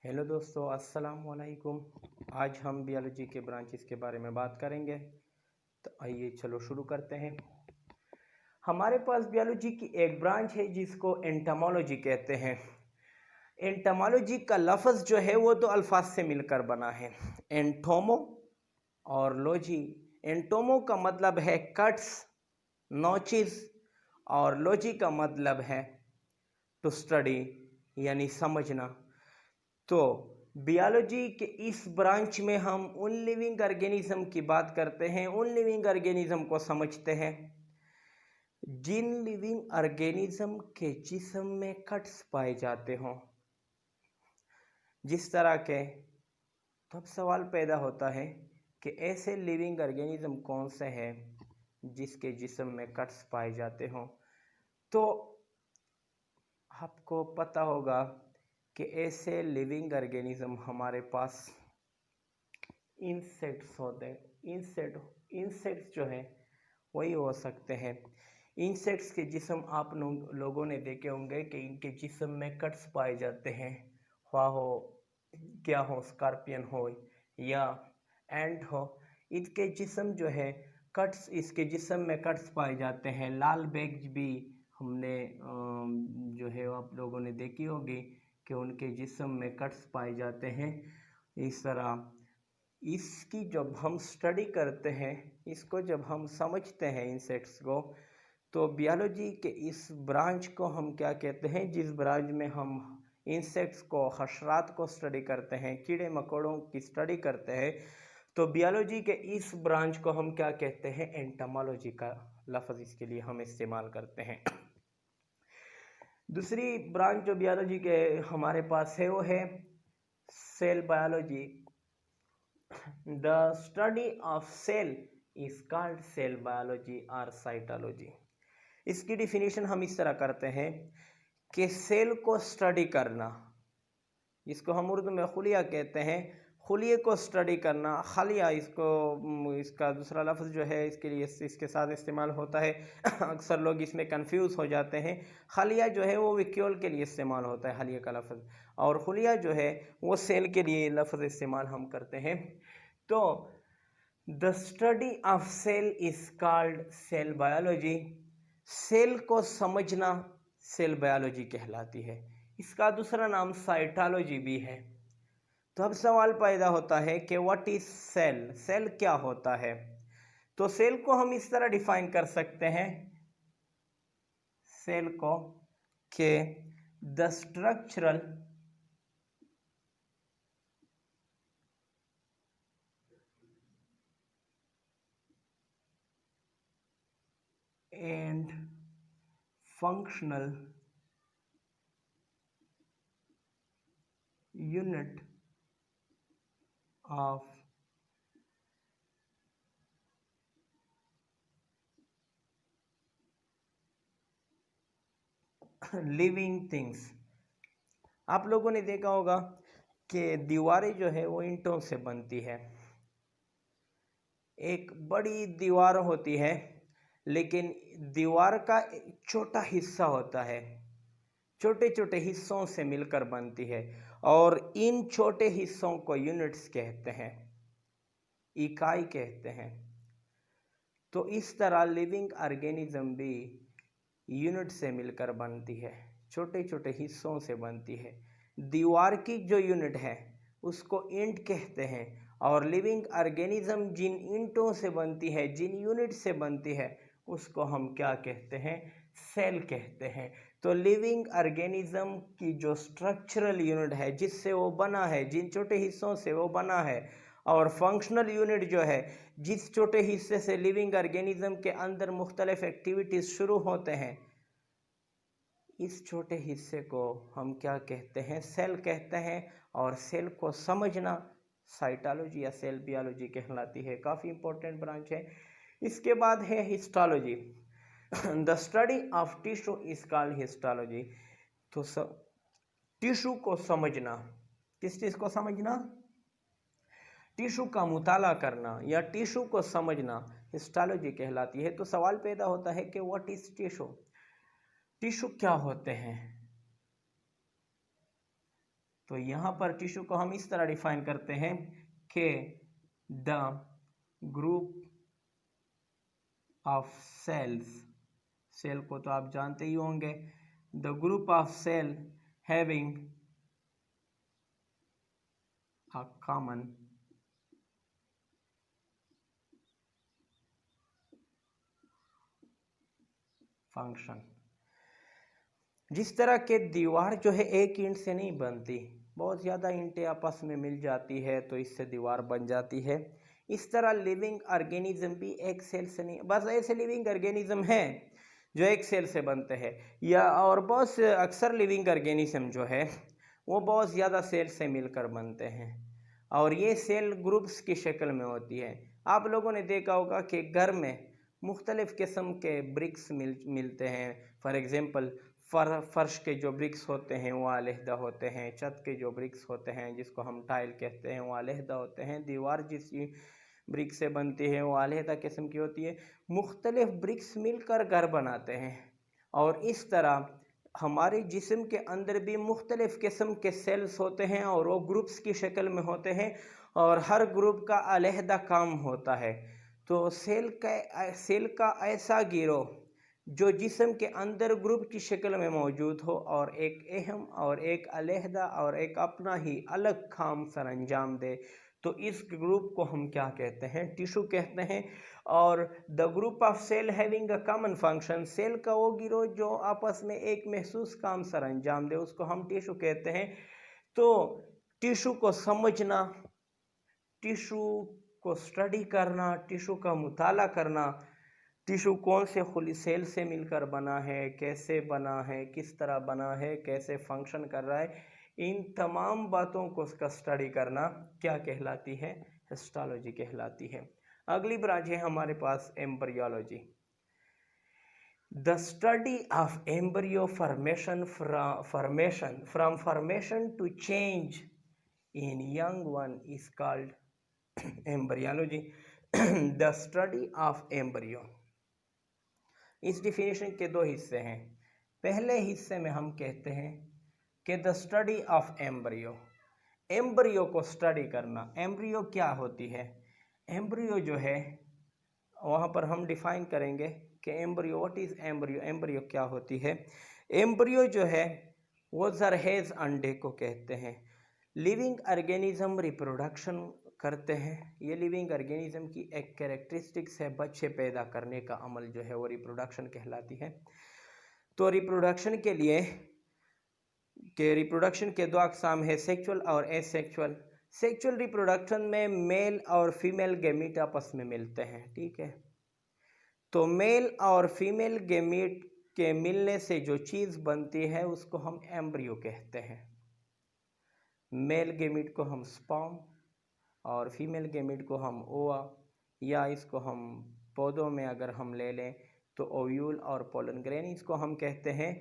Hello दोस्तों, अस्सलाम वालेकुम। आज हम बियोलॉजी के ब्रांचेस के बारे में बात करेंगे। तो आइए चलो शुरू करते हैं। हमारे पास बियोलॉजी की एक ब्रांच है जिसको एंटोमोलॉजी कहते हैं। एंटोमोलॉजी का लफ्ज़ जो है वो दो अल्फाज से मिलकर बना है, एंटोमो और लॉजी। एंटोमो का मतलब है कट्स, नॉचेस, और लॉजी का मतलब है टू स्टडी यानी समझना। तो बियोलॉजी के इस ब्रांच में हम उन लिविंग ऑर्गेनिज्म की बात करते हैं, उन लिविंग ऑर्गेनिज्म को समझते हैं जिन लिविंग ऑर्गेनिज्म के जिस्म में कट्स पाए जाते हों। जिस तरह के तब सवाल पैदा होता है कि ऐसे लिविंग ऑर्गेनिज्म कौन से हैं जिसके जिस्म में कट्स पाए जाते हों। तो आपको पता होगा कि ऐसे लिविंग ऑर्गेनिज्म हमारे पास इंसेक्ट्स होते हैं। इंसेक्ट्स जो है वही हो सकते हैं। इंसेक्ट्स के जिस्म आप लोगों ने देखे होंगे कि इनके जिस्म में कट्स पाए जाते हैं, क्या हो स्कॉर्पियन हो या एंट हो, इसके जिस्म जो है कट्स, इसके जिस्म में कट्स पाए जाते हैं। लाल बैग्स भी हमने जो है आप लोगों ने देखी होगी कि उनके जिस्म में कट्स पाए जाते हैं। इस तरह इसकी जब हम स्टडी करते हैं, इसको जब हम समझते हैं इंसेक्ट्स को, तो बियोलॉजी के इस ब्रांच को हम क्या कहते हैं, जिस ब्रांच में हम इंसेक्ट्स को, हशरात को स्टडी करते हैं, कीड़े मकोड़ों की स्टडी करते हैं, तो बियोलॉजी के इस ब्रांच को हम क्या कहते हैं, एंटोमोलॉजी का लफ्ज़ इसके लिए हम इस्तेमाल करते हैं। दूसरी ब्रांच जो बियोलॉजी के हमारे पास है वो है cell biology. The study of cell is called cell biology or cytology। इसकी डिफिनीशन हम इस तरह करते हैं कि सेल को स्टडी करना, इसको हम उर्दू में खुलिया कहते हैं, खुलिये को स्टडी करना, खलिया इसका दूसरा लफ्ज़ जो है इसके लिए इसके साथ इस्तेमाल होता है। अक्सर लोग इसमें कंफ्यूज हो जाते हैं। खलिया जो है वो विक्यूल के लिए इस्तेमाल होता है, खलिया का लफ्ज़, और खुलिया जो है वो सेल के लिए लफ्ज़ इस्तेमाल हम करते हैं। तो the study of cell is called cell biology. Cell को समझना सेल बायोलॉजी कहलाती है। इसका दूसरा नाम साइटोलॉजी भी है। तो अब सवाल पैदा होता है कि व्हाट इज सेल, सेल क्या होता है। तो सेल को हम इस तरह डिफाइन कर सकते हैं, सेल को कि the structural and functional unit of living things. आप लोगों ने देखा होगा कि दीवारें जो है वो ईंटों से बनती है। एक बड़ी दीवार होती है, लेकिन दीवार का एक छोटा हिस्सा होता है, छोटे छोटे हिस्सों से मिलकर बनती है, और इन छोटे हिस्सों को यूनिट्स कहते हैं, इकाई कहते हैं। तो इस तरह लिविंग ऑर्गेनिज्म भी यूनिट से मिलकर बनती है, छोटे छोटे हिस्सों से बनती है। दीवार की जो यूनिट है उसको ईंट कहते हैं, और लिविंग ऑर्गेनिज्म जिन ईंटों से बनती है, जिन यूनिट से बनती है, उसको हम क्या कहते हैं, सेल कहते हैं। तो लिविंग ऑर्गेनिज्म की जो स्ट्रक्चरल यूनिट है, जिससे वो बना है, जिन छोटे हिस्सों से वो बना है, और फंक्शनल यूनिट जो है, जिस छोटे हिस्से से लिविंग ऑर्गेनिज्म के अंदर मुख्तलिफ एक्टिविटीज़ शुरू होते हैं, इस छोटे हिस्से को हम क्या कहते हैं, सेल कहते हैं। और सेल को समझना साइटोलॉजी या सेल बियोलॉजी कहलाती है। काफ़ी इंपॉर्टेंट ब्रांच है। इसके बाद है histology. The study of tissue is called histology. तो टिश्यू को समझना, किस चीज़ को समझना, टिश्यू का मुताला करना या टिश्यू को समझना हिस्टोलॉजी कहलाती है। तो सवाल पैदा होता है कि व्हाट इज टिश्यू, टिश्यू क्या होते हैं। तो यहाँ पर टिश्यू को हम इस तरह डिफाइन करते हैं कि the group of cells, cell को तो आप जानते ही होंगे, the group of cell having a common function. जिस तरह के दीवार जो है एक ईंट से नहीं बनती, बहुत ज़्यादा ईंटें आपस में मिल जाती है तो इससे दीवार बन जाती है, इस तरह लिविंग ऑर्गेनिज्म भी एक सेल से नहीं, बस ऐसे लिविंग ऑर्गेनिज्म हैं जो एक सेल से बनते हैं, या और बहुत से अक्सर लिविंग ऑर्गेनिज्म जो है वो बहुत ज़्यादा सेल से मिलकर बनते हैं और ये सेल ग्रुप्स की शक्ल में होती है। आप लोगों ने देखा होगा कि घर में मुख्तलिफ़ किस्म के ब्रिक्स मिलते हैं। फॉर एग्ज़ाम्पल फर्श के जो ब्रिक्स होते हैं वो अलहदा होते हैं, छत के जो ब्रिक्स होते हैं जिसको हम टाइल कहते हैं वो अलहदा होते हैं, दीवार जिस ब्रिक से बनती है वो अलहदा किस्म की होती है। मुख्तलिफ ब्रिक्स मिलकर घर बनाते हैं और इस तरह हमारे जिस्म के अंदर भी मुख्तलिफ किस्म के सेल्स होते हैं और वो ग्रुप्स की शक्ल में होते हैं और हर ग्रुप का अलहदा काम होता है। तो सेल का ऐसा गिरोह जो जिस्म के अंदर ग्रुप की शक्ल में मौजूद हो और एक अहम और एक अलहदा और एक अपना ही अलग काम सर अंजाम दे, तो इस ग्रुप को हम क्या कहते हैं? टिश्यू कहते हैं। और the group of cell having a common function, cell का वो गिरोह जो आपस में एक महसूस काम सर अंजाम दे उसको हम टिश्यू कहते हैं। तो टिश्यू को समझना, टिश्यू को स्टडी करना, टिश्यू का मुताला करना, टिश्यू कौन से खुली सेल से मिलकर बना है, कैसे बना है, किस तरह बना है, कैसे फंक्शन कर रहा है, इन तमाम बातों को उसका स्टडी करना क्या कहलाती है? हिस्टोलॉजी कहलाती है। अगली ब्रांच है हमारे पास embryology. The study of embryo formation from formation to change in young one is called embryology. The study of embryo, इस डिफिनेशन के दो हिस्से हैं। पहले हिस्से में हम कहते हैं कि the study of embryo, embryo को स्टडी करना। एम्ब्रियो क्या होती है? एम्ब्रियो जो है वहाँ पर हम डिफाइन करेंगे कि embryo, what is embryo, embryo क्या होती है। एम्ब्रियो जो है वो जरहेज अंडे को कहते हैं। लिविंग ऑर्गेनिज्म रिप्रोडक्शन करते हैं, ये लिविंग ऑर्गेनिज्म की एक कैरेक्टरिस्टिक्स है, बच्चे पैदा करने का अमल जो है वो रिप्रोडक्शन कहलाती है। तो रिप्रोडक्शन के दो अकसाम है, सेक्सुअल और एसेक्सुअल। सेक्सुअल रिप्रोडक्शन में मेल और फीमेल गैमीट आपस में मिलते हैं, ठीक है। तो मेल और फीमेल गैमीट के मिलने से जो चीज़ बनती है उसको हम एम्ब्रियो कहते हैं। मेल गैमीट को हम स्पर्म और फीमेल गैमीट को हम ओवा, या इसको हम पौधों में अगर हम ले लें तो ओव्यूल और पोलन ग्रेन इसको हम कहते हैं।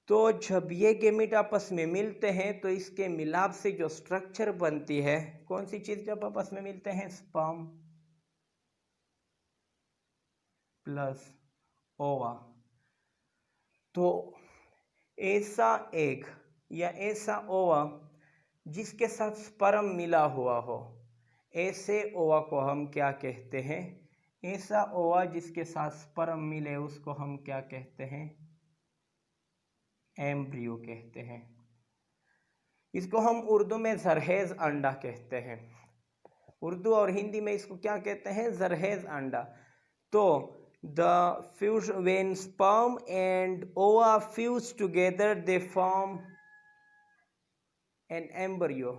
तो जब ये गैमीट आपस में मिलते हैं तो इसके मिलाप से जो स्ट्रक्चर बनती है, कौन सी चीज़ जब आपस में मिलते हैं? स्पर्म प्लस ओवा। तो ऐसा एग या ऐसा ओवा जिसके साथ स्पर्म मिला हुआ हो, ऐसे ओवा को हम क्या कहते हैं? ऐसा ओवा जिसके साथ स्पर्म मिले उसको हम क्या कहते हैं? एम्ब्रियो कहते हैं। इसको हम उर्दू में जरहेज अंडा कहते हैं। उर्दू और हिंदी में इसको क्या कहते हैं? जरहेज अंडा। तो the fuse, when sperm and ova fuse together they form an embryo.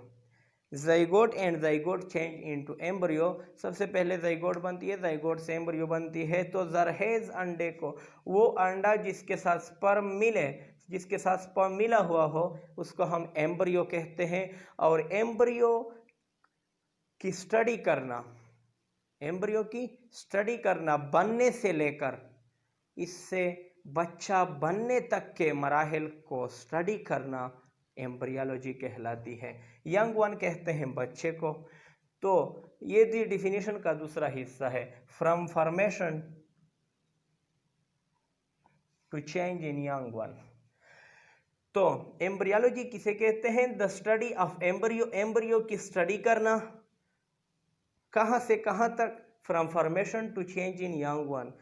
zygote and zygote change into embryo। सबसे पहले zygote बनती है, zygote से embryo बनती है। तो जरहेज अंडे को, वो अंडा जिसके साथ स्पर्म मिले, जिसके साथ स्पर्म मिला हुआ हो उसको हम एम्ब्रियो कहते हैं। और एम्ब्रियो की स्टडी करना, एम्ब्रियो की स्टडी करना बनने से लेकर इससे बच्चा बनने तक के मराहिल को स्टडी करना एम्ब्रियोलॉजी कहलाती है। यंग वन कहते हैं बच्चे को। तो ये दी डिफिनेशन का दूसरा हिस्सा है, from formation to change in young one. तो एम्ब्रियोलॉजी किसे कहते हैं? The study of embryo, embryo की स्टडी करना, कहाँ से कहाँ तक? From formation to change in young one,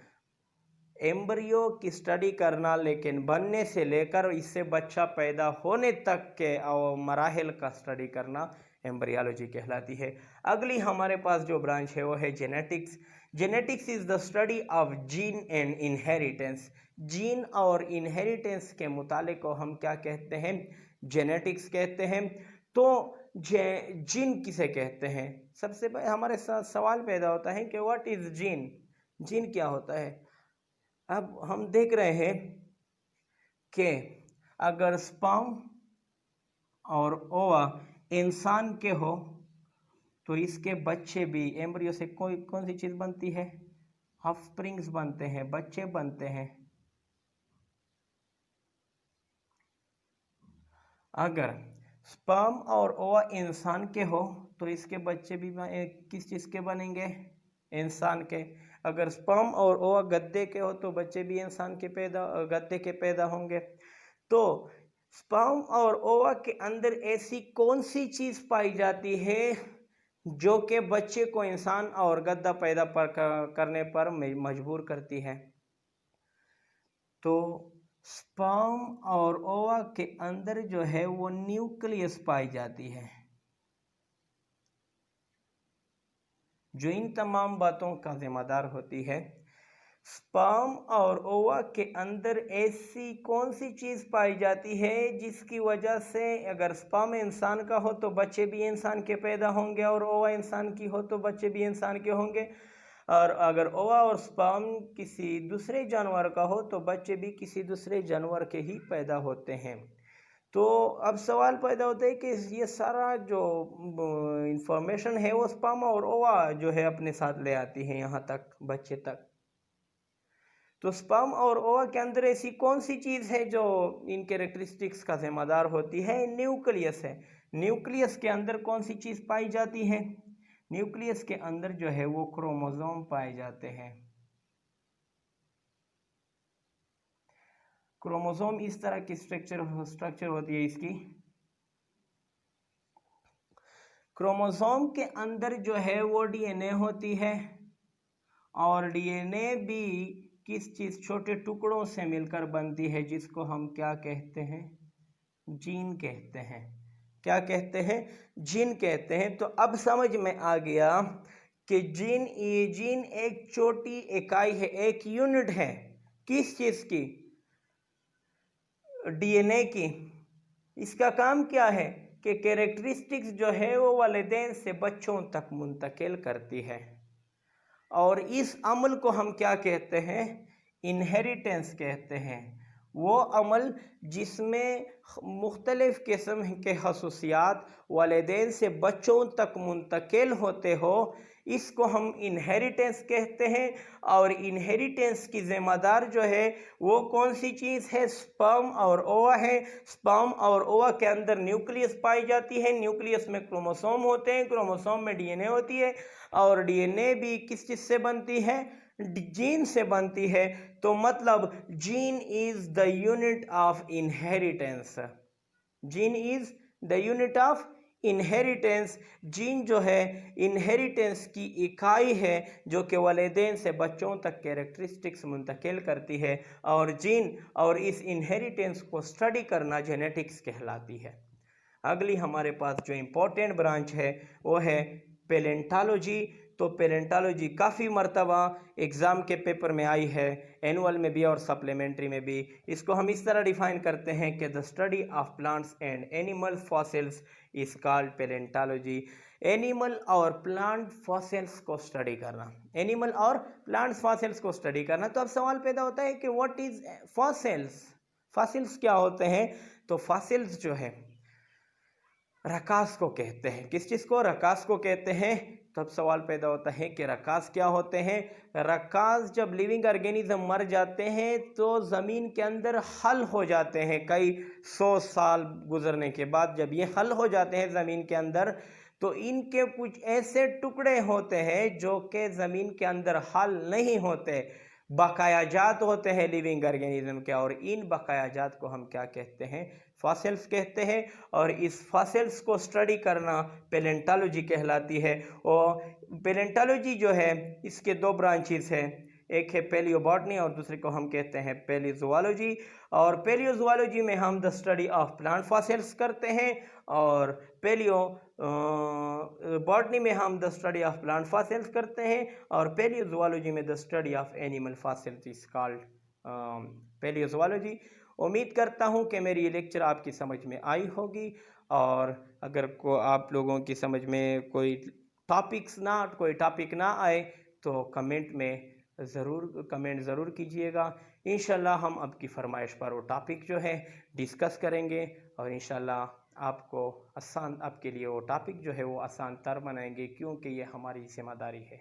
embryo की स्टडी करना, लेकिन बनने से लेकर इससे बच्चा पैदा होने तक के मराहिल का स्टडी करना एम्ब्रियोलॉजी कहलाती है। अगली हमारे पास जो ब्रांच है वो है genetics. Genetics is the study of gene and inheritance. Gene और इनहेरिटेंस के मुतालिक को हम क्या कहते हैं? जेनेटिक्स कहते हैं। तो जीन किसे कहते हैं? सबसे पहले हमारे साथ सवाल पैदा होता है कि व्हाट इज जीन, जीन क्या होता है? अब हम देख रहे हैं कि अगर स्पर्म और ओवा इंसान के हो तो इसके बच्चे भी, एम्ब्रियो से कोई कौन सी चीज़ बनती है? ऑफस्प्रिंग्स बनते हैं, बच्चे बनते हैं। अगर स्पर्म और ओवा इंसान के हो तो इसके बच्चे भी किस चीज़ के बनेंगे? इंसान के। अगर स्पर्म और ओवा गद्दे के हो तो बच्चे भी इंसान के गद्दे के पैदा होंगे। तो स्पर्म और ओवा के अंदर ऐसी कौन सी चीज़ पाई जाती है जो कि बच्चे को इंसान और गद्दा पैदा करने पर मजबूर करती है? तो स्पर्म और ओवा के अंदर जो है वो न्यूक्लियस पाई जाती है, जो इन तमाम बातों का जिम्मेदार होती है। स्पर्म और ओवा के अंदर ऐसी कौन सी चीज़ पाई जाती है जिसकी वजह से अगर स्पर्म इंसान का हो तो बच्चे भी इंसान के पैदा होंगे, और ओवा इंसान की हो तो बच्चे भी इंसान के होंगे, और अगर ओवा और स्पर्म किसी दूसरे जानवर का हो तो बच्चे भी किसी दूसरे जानवर के ही पैदा होते हैं। तो अब सवाल पैदा होता है कि ये सारा जो इंफॉर्मेशन है वो स्पर्म और ओवा जो है अपने साथ ले आती है यहाँ तक, बच्चे तक। तो स्पर्म और ओवा के अंदर ऐसी कौन सी चीज़ है जो इन कैरेक्टरिस्टिक्स का जिम्मेदार होती है? न्यूक्लियस है। न्यूक्लियस के अंदर कौन सी चीज़ पाई जाती है? न्यूक्लियस के अंदर जो है वो क्रोमोसोम पाए जाते हैं। क्रोमोसोम इस तरह की स्ट्रक्चर होती है इसकी। क्रोमोसोम के अंदर जो है वो डीएनए होती है, और डीएनए भी किस चीज़, छोटे टुकड़ों से मिलकर बनती है, जिसको हम क्या कहते हैं? जीन कहते हैं। क्या कहते हैं? जीन कहते हैं। तो अब समझ में आ गया कि जीन एक छोटी इकाई है, एक यूनिट है। किस चीज़ की? डीएनए की। इसका काम क्या है कि कैरेक्टरिस्टिक्स जो है वो वालिदैन से बच्चों तक मुंतकिल करती है, और इस अमल को हम क्या कहते हैं? इनहेरिटेंस कहते हैं। वो अमल जिसमें मुख्तलिफ किस्म के खसूसियात वालिदैन से बच्चों तक मुंतकिल होते हो, इसको हम इनहेरिटेंस कहते हैं। और इनहेरिटेंस की ज़िम्मेदार जो है वो कौन सी चीज़ है? स्पर्म और ओवा है। स्पर्म और ओवा के अंदर न्यूक्लियस पाई जाती है, न्यूक्लियस में क्रोमोसोम होते हैं, क्रोमोसोम में डीएनए होती है, और डीएनए भी किस चीज़ से बनती है? जीन से बनती है। तो मतलब gene is the unit of inheritance. Gene is the unit of inheritance. Gene जो है इनहेरिटेंस की इकाई है जो कि वालिदैन से बच्चों तक कैरेक्टरिस्टिक्स मुंतकिल करती है, और जीन और इस इनहेरिटेंस को स्टडी करना जेनेटिक्स कहलाती है। अगली हमारे पास जो इम्पोर्टेंट ब्रांच है वो है पेलेंटोलॉजी। तो पेलेंटोलॉजी काफ़ी मरतबा एग्ज़ाम के पेपर में आई है, एनुअल में भी और सप्लीमेंट्री में भी। इसको हम इस तरह डिफाइन करते हैं कि the study of plants and animal fossils is called palaeontology. Animal और प्लांट फॉसिल्स को स्टडी करना, एनिमल और प्लांट फॉसिल्स को स्टडी करना। तो अब सवाल पैदा होता है कि व्हाट इज फॉसिल्स? फॉसिल्स क्या होते हैं? तो फॉसिल्स जो है रकास को कहते हैं। किस चीज़ को? रकास को कहते हैं। तब सवाल पैदा होता है कि रकास क्या होते हैं? रकास जब लिविंग ऑर्गेनिज्म मर जाते हैं तो ज़मीन के अंदर हल हो जाते हैं। कई 100 साल गुजरने के बाद जब ये हल हो जाते हैं ज़मीन के अंदर, तो इनके कुछ ऐसे टुकड़े होते हैं जो कि ज़मीन के अंदर हल नहीं होते, बकायाजात होते हैं लिविंग ऑर्गेनिज्म के, और इन बकायाजात को हम क्या कहते हैं? फॉसिल्स कहते हैं। और इस फॉसिल्स को स्टडी करना पैलेंटोलॉजी कहलाती है। और पैलेंटोलॉजी जो है इसके दो ब्रांचेस हैं, एक है पैलियोबॉटनी और दूसरे को हम कहते हैं पैलियोजुआलॉजी। और पैलियोजुआलॉजी में हम the study of plant fossils करते हैं, और पैलियो बॉटनी में हम the study of plant fossils करते हैं, और पैलियोजुआलॉजी में the study of animal fossils is called palaeozoology. उम्मीद करता हूँ कि मेरी ये लेक्चर आपकी समझ में आई होगी, और अगर आप लोगों की समझ में कोई टॉपिक ना आए तो कमेंट ज़रूर कीजिएगा। इंशाल्लाह हम आपकी फरमाइश पर वो टॉपिक जो है डिस्कस करेंगे, और इंशाल्लाह आपके लिए वो टॉपिक जो है वो आसान तर बनाएंगे, क्योंकि ये हमारी जिम्मेदारी है।